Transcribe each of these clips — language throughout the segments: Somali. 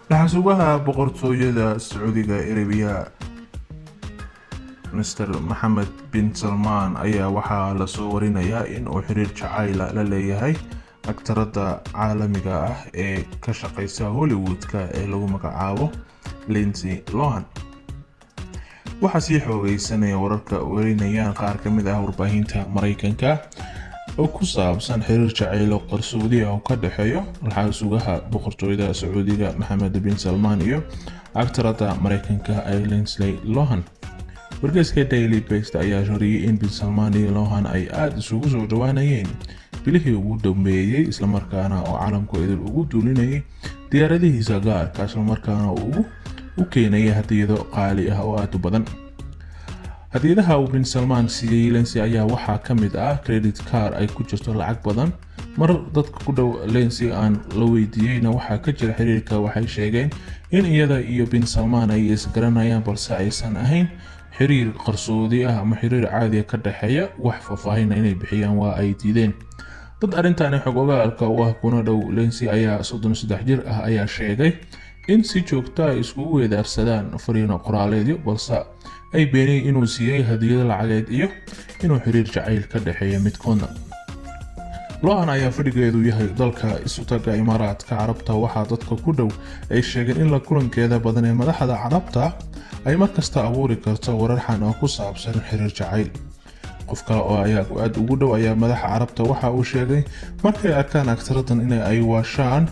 dhaxasugaha boqortooyada Sacuudiga Arabiya Mr. Mohammed bin Salman ayaa waxaa la soo warinayaa in uu xiriir jacayl la leeyahay aktarada caalamiga ah ee ka shaqeysa Hollywood-ka ee lagu magacaabo Lindsay Lohan. waxaa sii xoogeysanaya wararka warinayaan qaar ka mid ah warbaahinta Mareykanka oo ku saabsan xiriir jacayl oo qarsoodi ah oo ka dhaxeeyo dhaxasugaha boqortooyada Sacuudiga Mohammed bin Salman iyo aktarada Mareykanka ee Lindsay Lohan. wargeyska Daily Beast ayaa sheegay in bin Salman iyo Lohan ay aad isugu soo dhawaanayeen bilihii ugu dambeeyay isla markaana oo caalamku idil ugu duulinayay diyaaradihiisa gaarka isla markaana u keenaya hadiyado qaali ah oo aad u badan. hadiyadaha uu bin Salman siiyay Lindsay ayaa waxaa ka mid ah credit card ay ku jirto lacag badan. mar dadka ku dhow Lindsay aan la weydiiyayna waxaa ka jira xiriirka waxay sheegeen in iyada iyo bin Salman ay isgaranayaan balse aysan ahayn xiriir qarsoodi ah ama xiriir caadi ka dhaxeeya wax faahfaahin inay bixiyaan waa ay diideen. dad arrintan xog ogaalka u ah kuna dhow Lindsay ayaa 33 jir ah ayaa sheegay in si joogto ah iskugu weedaarsadaan fariino qoraaleedyo balse ay beeneen inuu siiyay hadiyado lacageed iyo inuu xiriir jacayl ka dhaxeeya midkoodna. Lohan ayaa fadhigeedu yahay dalka Isutaga Imaaraadka Carabta. waxaa dadka ku dhow ay sheegeen in la kulankeeda badan ee madaxda Carabta ay markasta abuuri karto warar xan oo ku saabsan xiriir jacayl. qof kale oo aad ugu dhow ayaa madaxa Carabta waxa uu sheegay markay arkaan aktaradan in ay waashaan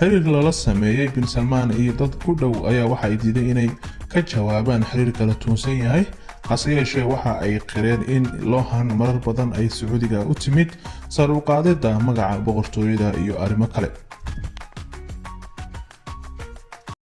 xiriir lala sameeyay bin Salman iyo dad ku dhow ayaa waxa ay diiday inay ka jawaabaan xiriirka la tuunsan yahay. hase yeeshee waxa ay qireen in Lohan marar badan ay Sacuudiga u timid sar u qaadida magaca boqortooyada iyo arrimo kale.